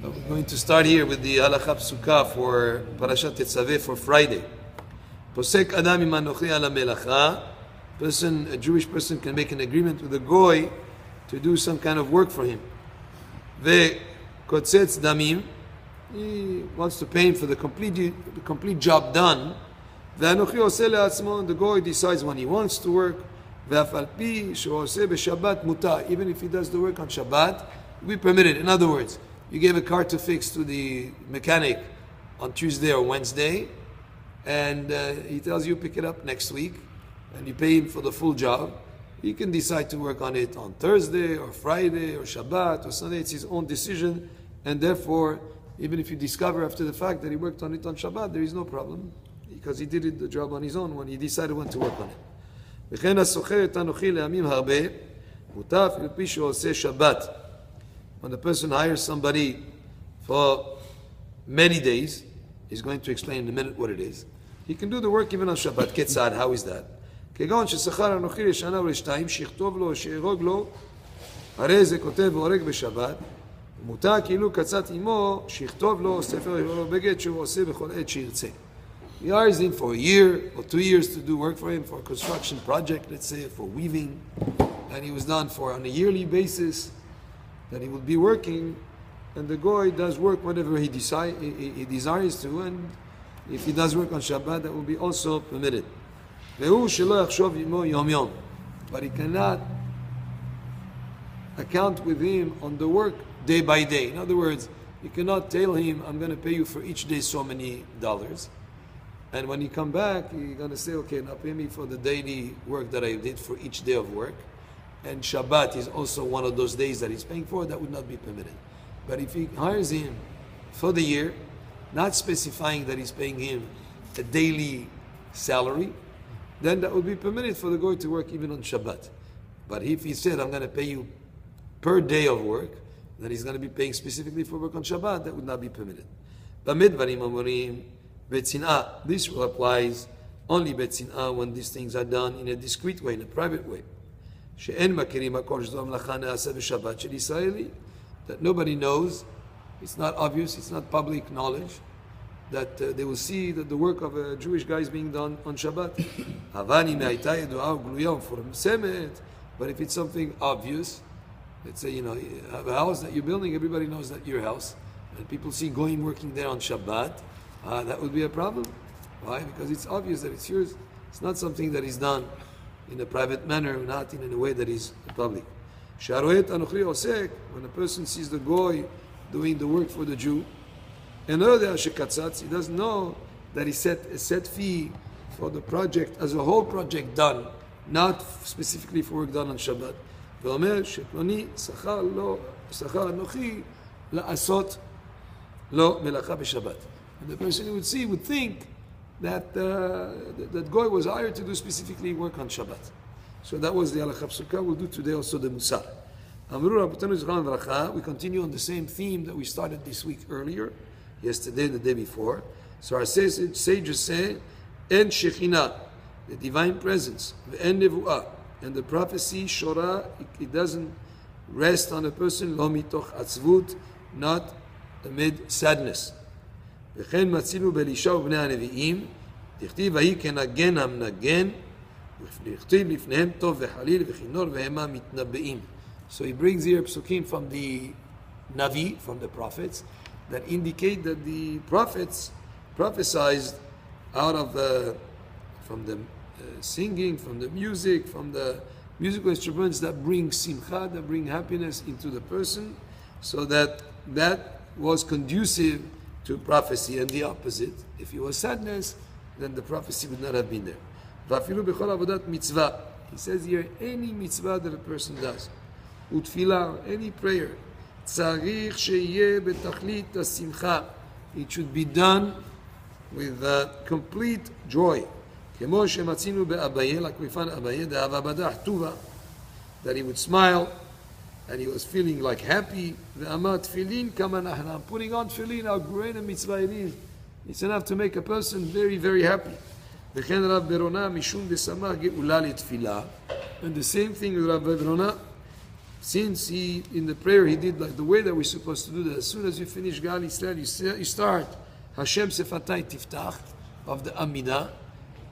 We're going to start here with the halakha psuka for Parashat Tetzave for Friday. Posek adam im anochi ala melacha. A Jewish person can make an agreement with a goy to do some kind of work for him. Ve kotzetz damim. He wants to pay him for the complete job done. Ve anochi oseh le'atzmo. The goy decides when he wants to work. Ve'af al pi she'oseh b'Shabbat mutar. Even if he does the work on Shabbat, we permit it. In other words, you gave a car to fix to the mechanic on Tuesday or Wednesday, and he tells you pick it up next week, and you pay him for the full job. He can decide to work on it on Thursday or Friday or Shabbat or Sunday. It's his own decision, and therefore, even if you discover after the fact that he worked on it on Shabbat, there is no problem, because he did the job on his own when he decided when to work on it. וכן הסוחר את אנוכי לעמים הרבה, מותר אפילו פי שעושה שבת. When the person hires somebody for many days, he's going to explain in a minute what it is. He can do the work even on Shabbat. Ketzad, how is that? כגון ששכר אנוכי לשנה ולשתיים, שיכתוב לו, שיהרוג לו, הרי זה כותב והורג בשבת, ומותר כאילו קצת עמו, שיכתוב לו ספר לו בגט שהוא עושה בכל עת שירצה. He hires him for a year or 2 years to do work for him for a construction project, let's say, for weaving, and he was done for on a yearly basis, that he will be working, and the goy does work whatever he desires to, and if he does work on Shabbat, that will be also permitted. But he cannot account with him on the work day by day. In other words, you cannot tell him, I'm going to pay you for each day so many dollars. And when you come back, you're going to say, okay, now pay me for the daily work that I did for each day of work. And Shabbat is also one of those days that he's paying for. That would not be permitted. But if he hires him for the year, not specifying that he's paying him a daily salary, then that would be permitted for the goy to work even on Shabbat. But if he said, I'm going to pay you per day of work, then he's going to be paying specifically for work on Shabbat, that would not be permitted. This applies only betzin'ah when these things are done in a discreet way, in a private way. That nobody knows, it's not obvious, it's not public knowledge, that they will see that the work of a Jewish guy is being done on Shabbat. But if it's something obvious, let's say, you have a house that you're building, everybody knows that your house, and people see going working there on Shabbat, that would be a problem. Why? Because it's obvious that it's yours. It's not something that is done in a private manner, not in a way that is public. When a person sees the goy doing the work for the Jew, he doesn't know that he set a set fee for the project as a whole project done, not specifically for work done on Shabbat. And the person would think that that goy was hired to do specifically work on Shabbat. So that was the halakha psuka. We'll do today also the musar. We continue on the same theme that we started this week earlier, yesterday, the day before. So our sages say, En Shekhinah, the divine presence, En Nevu'ah, and the prophecy, Shora, it doesn't rest on a person, Lo mitoch atzvut, not amid sadness. וכן מצינו באלישע ובני הנביאים, דכתיב ויהי כנגן המנגן, וכתיב לפניהם טוב וחליל וכינור והמה מתנבאים. So he brings here psukim from the Navi, from the prophets, that indicate that the prophets prophesied out of from the singing, from the music, from the musical instruments that bring simcha, that bring happiness into the person, so that was conducive to prophecy, and the opposite. If it was sadness, then the prophecy would not have been there. He says here, any mitzvah that a person does, utfilah, any prayer, it should be done with complete joy. That he would smile, and he was feeling like happy. I'm putting on tefillin, how great a mitzvah it is. It's enough to make a person very, very happy. And the same thing with Rabbi Verona, since he, in the prayer, he did like the way that we're supposed to do that. As soon as you finish Gal Yisrael, you start Hashem Sefatai Tiftach of the Amidah.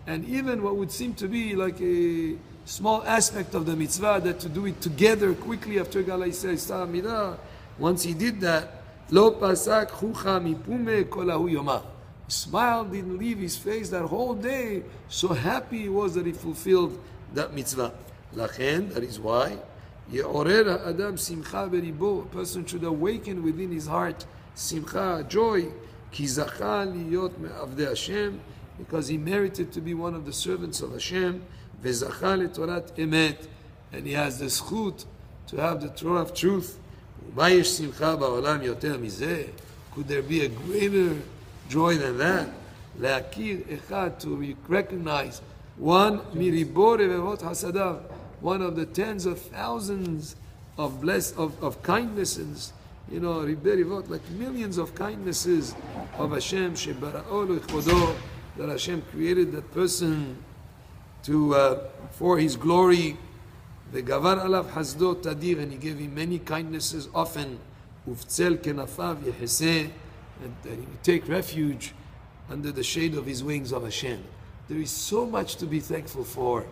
And even what would seem to be like a small aspect of the mitzvah, that to do it together quickly after Gal Yisrael, start Amidah. Once he did that, Lo pasak chucha mipume kolahu yoma. Smile didn't leave his face that whole day. So happy he was that he fulfilled that mitzvah. Lachen, that is why, Ye'orer Adam simcha beribo. A person should awaken within his heart simcha, joy. Ki zacha liyot me'avdei Hashem, because he merited to be one of the servants of Hashem. Vezacha leTorat emet, and he has the zchut to have the Torah of truth. U'mayesh simcha ba'olam yoter mizeh. Could there be a greater joy than that? Le'akir echad, to recognize one miribo revevot hasadav, one of the tens of thousands of of kindnesses, ribberivot, like millions of kindnesses of Hashem, shebara'o lechodo, that Hashem created that person for His glory. Vegavar alav hasdo tadir, and He gave him many kindnesses often. Ufzel kenafav yeheseh, and he would take refuge under the shade of His wings of Hashem. There is so much to be thankful for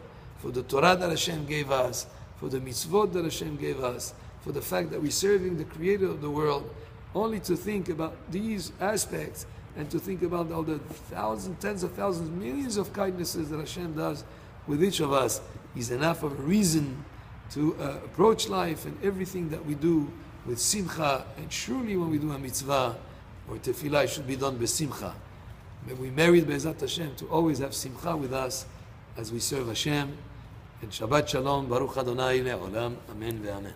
the Torah that Hashem gave us, for the mitzvot that Hashem gave us, for the fact that we're serving the Creator of the world. Only to think about these aspects and to think about all the thousands, tens of thousands, millions of kindnesses that Hashem does with each of us is enough of a reason to approach life and everything that we do with simcha. And surely when we do a mitzvah or tefillah, it should be done besimcha. May we merit Be'ezat Hashem to always have simcha with us as we serve Hashem. And Shabbat Shalom, Baruch Adonai Le'olam, Amen ve'Amen.